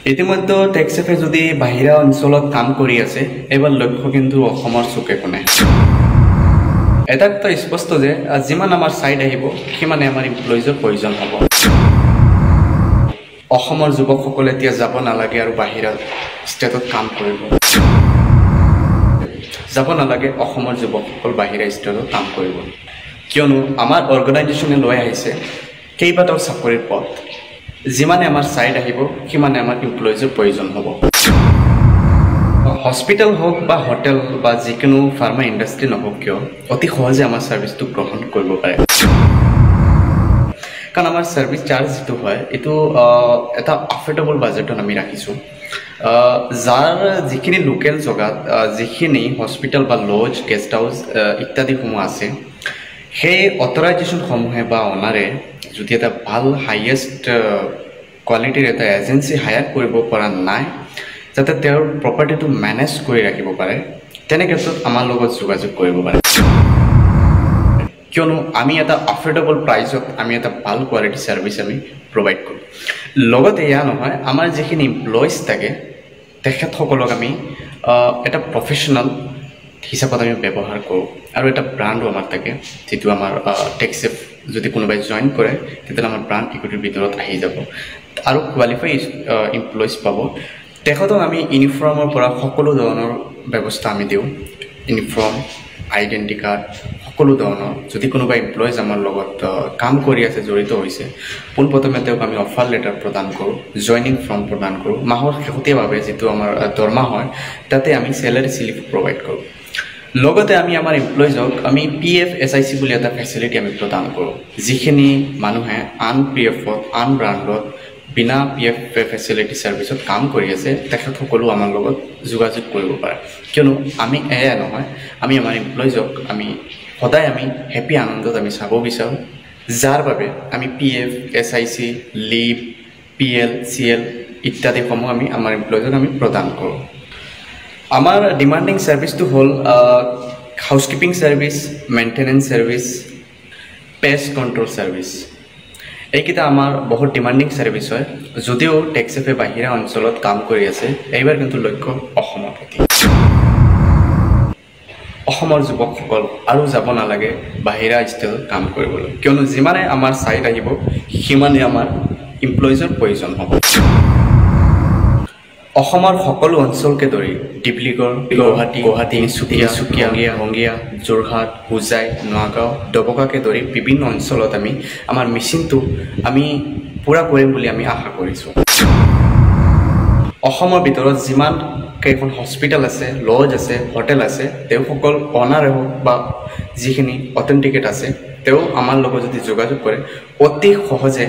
ইতিমধ্যে টেক্সেফে যদি বাহিৰা অঞ্চলত কাম কৰি আছে এবাৰ লক্ষ্য কিন্তু অসমৰ চুকে কোণে এটাতো স্পষ্ট যে যিমান আমাৰ সাইড আহিব সিমানে আমাৰ এমপ্লয়িজৰ প্ৰয়োজন হ'ব অসমৰ যুৱকসকলে এতিয়া যাব নালাগে আৰু বাহিৰা ষ্টেটত কাম কৰিব যাব নালাগে অসমৰ যুৱকসকল বাহিৰা ষ্টেটত কাম কৰিব কিয়নো আমাৰ অৰ্গেনাইজেচনে লৈ আহিছে কেইবাটাও চাকৰিৰ পথ যিমানে আমাৰ সাইড আহিব সিমানে আমাৰ এমপ্লয়িজৰ প্ৰয়োজন হ'ব হস্পিটেল হোক বা হোটেল বা যিকোনো ফাৰ্মা ইণ্ডাষ্ট্ৰি নহওক কিয় অতি সহজে আমাৰ সাৰ্ভিসটো গ্ৰহণ কৰিব পাৰে কাৰণ আমাৰ সাৰ্ভিস চাৰ্জ যেটো হয় এটো এটা এফৰ্ডেবল বাজেটত আমি ৰাখিছো যাৰ যিখিনি লোকেল জগাত যিখিনি হস্পিটেল বা লজ গেষ্ট হাউস ইত্যাদি সমূহ আছে সেই অথৰাইজেচন সমূহে বা অনাৰে যদি এটা ভাল হাইয়েষ্ট কোৱালিটিৰ এটা এজেন্সি হায়াৰ কৰিব পৰা নাই যাতে তেওঁৰ প্ৰপাৰ্টিটো মেনেজ কৰি ৰাখিব পাৰে তেনে ক্ষেত্ৰত আমাৰ লগত যোগাযোগ কৰিব পাৰে কিয়নো আমি এটা এফৰ্ডেবল প্ৰাইচত আমি এটা ভাল কোৱালিটি সাৰ্ভিস আমি প্ৰভাইড কৰো লগতে ইয়া নহয় আমাৰ যিখিনি এমপ্লয়িজ থাকে তেখেতসকলক আমি এটা প্ৰফেশনাল হিচাপত আমি ব্যৱহাৰ কৰো আৰু এটা ব্ৰাণ্ডও আমাৰ থাকে যেটো আমাৰ টেক্সেফ যদি কোনোবাই জয়েন কৰে তেতিয়া আমাৰ ব্ৰাণ্ড ইকুইটিৰ ভিতৰত আহি যাব আৰু কোৱালিফাইড এমপ্লয়িজ পাব তেখেতক আমি ইউনিফৰ্মৰ পৰা সকলো ধৰণৰ ব্যৱস্থা আমি দিওঁ ইউনিফৰ্ম আইডেন্টি কাৰ্ড সকলো ধৰণৰ যদি কোনোবা এমপ্লয়িজ আমাৰ লগত কাম কৰি আছে জড়িত হৈছে পোনপ্ৰথমে তেওঁক আমি অফাৰ লেটাৰ প্ৰদান কৰোঁ জয়নিং ফৰ্ম প্ৰদান কৰোঁ মাহৰ শেহতীয়াভাৱে যেটো আমাৰ দৰমহা হয় তাতে আমি স্যালাৰি স্লিপ প্ৰভাইড কৰোঁ লগতে আমি আমাৰ এমপ্লয়িজক আমি পিএফ এসআইসি বুলি এটা ফেসিলিটি আমি প্ৰদান কৰোঁ যিখিনি মানুহে আন পিএফত আন ব্ৰাণ্ডত বিনা পিএফ ফেসিলিটি সাৰ্ভিসত কাম কৰি আছে তেখেতসকলো আমাৰ লগত যোগাযোগ কৰিব পাৰে কিয়নো আমি এয়া নহয় আমি আমাৰ এমপ্লয়িজক আমি সদায় আমি হেপি আনন্দত আমি চাব বিচাৰোঁ যাৰ বাবে আমি PF ESIC leave PL CL ইত্যাদি সমূহ আমি আমাৰ এমপ্লয়িজক আমি প্ৰদান কৰোঁ আমাৰ ডিমান্ডিং সাৰ্ভিসটো হল housekeeping service maintenance service pest control service এইকেইটা আমাৰ বহুত ডিমান্ডিং সাৰ্ভিস হয় যদিও টেক্সেফে বাহিৰা অঞ্চলত কাম কৰি আছে এইবাৰ কিন্তু লক্ষ্য অসমৰ প্ৰতি অসমৰ যুৱকসকল আৰু যাব নালাগে বাহিৰা ষ্টেটত কাম কৰিবলৈ কিয়নো যিমানে আমাৰ সাইড আহিব সিমানে আমাৰ এমপ্লয়িজৰ প্ৰয়োজন হ'ব অসমৰ সকলো অঞ্চলকে ধৰি ডিব্ৰুগড় গুৱাহাটী চুকিয়া হংগিয়া যোৰহাট হোজাই নগাঁও ডবকাকে ধৰি বিভিন্ন অঞ্চলত আমি আমাৰ মিশনটো আমি পুৰা কৰিম বুলি আমি আশা কৰিছো অসমৰ ভিতৰত যিমান কেইখন হস্পিটেল আছে লজ আছে হোটেল আছে তেওঁসকল অনাৰ হোক বা যিখিনি অথেন্টিকেট আছে তেওঁ আমাৰ লগত যদি যোগাযোগ কৰে অতি সহজে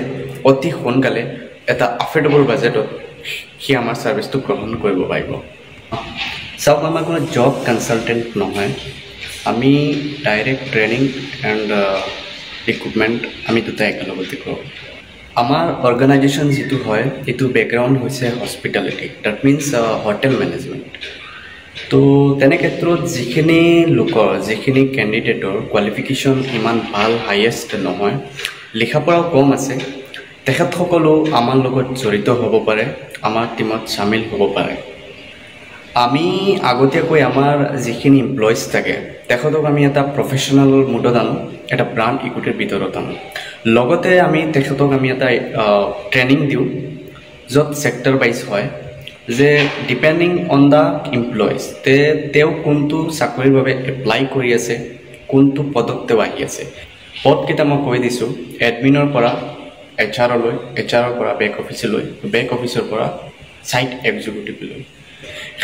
অতি সোনকালে এটা এফৰ্ডেবল বাজেটত কি আমাৰ সাৰ্ভিসটো গ্ৰহণ কৰিব পাৰিব সব আমাৰ কোনো জব কনসালটেন্ট নহয় আমি ডাইৰেক্ট ট্ৰেনিং এণ্ড ইকুইপমেন্ট আমি দুটা একেলগতে কৰোঁ আমাৰ অৰ্গেনাইজেচন যেটো হয় এটো ব্যাকগ্ৰাউণ্ড হৈছে hospitality that means hotel management তো তেনে ক্ষেত্ৰত যিখিনি লোকৰ যিখিনি ক্যান্ডিডেটৰ কোৱালিফিকেশন ইমান ভাল হাইয়েষ্ট নহয় লিখাপঢ়াও কম আছে তেখেতসকলো আমাৰ লগত জড়িত হ'ব পাৰে আমাৰ টিমত শামিল হ'ব পাৰে আমি আগতীয়াকৈ আমাৰ যিখিনি এমপ্লয়িজ থাকে তেখেতক আমি এটা প্ৰফেশনাল মুডত আনো এটা ব্ৰাণ্ড ইকুইটিৰ ভিতৰত আনো লগতে আমি তেখেতক আমি এটা ট্ৰেনিং দিওঁ য'ত সেক্টৰ ওয়াইজ হয় যে ডিপেন্ডিং অন দা এমপ্লয়িজ তেওঁ কোনটো চাকৰিৰ বাবে এপ্লাই কৰি আছে কোনটো পদত তেওঁ আহি আছে পদকেইটা মই কৈ দিছোঁ এডমিনৰ পৰা এচআৰলৈ এচআৰৰ পৰা বেক অফিচলৈ বেক অফিচৰ পৰা সাইট এক্সিকিউটিভলৈ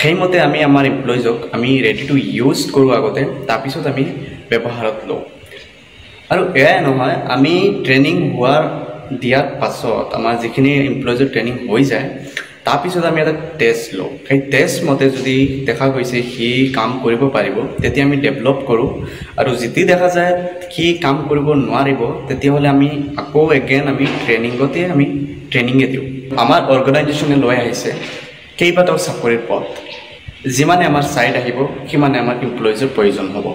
সেইমতে আমি আমাৰ এমপ্লয়িজক আমি ৰেডি টু ইউজ কৰোঁ আগতে তাৰপিছত আমি ব্যৱহাৰত লওঁ আৰু এয়াই নহয় আমি ট্ৰেনিং হোৱাৰ দিয়াৰ পাছত আমাৰ যিখিনি এমপ্লয়িজৰ ট্ৰেনিং হৈ যায় তাৰপিছত আমি এটা টেষ্ট লওঁ সেই টেষ্ট মতে যদি দেখা গৈছে সি কাম কৰিব পাৰিব তেতিয়া আমি ডেভেলপ কৰোঁ আৰু যদি দেখা যায় কি কাম কৰিব নোৱাৰিব তেতিয়াহ'লে আমি আকৌ এগেইন আমি ট্ৰেনিংতে আমি ট্ৰেনিংয়ে দিওঁ আমাৰ অৰ্গেনাইজেচনে লৈ আহিছে কেইবাটাও চাকৰিৰ পথ যিমানে আমাৰ সাইড আহিব সিমানে আমাৰ এমপ্লয়িজৰ প্ৰয়োজন হ'ব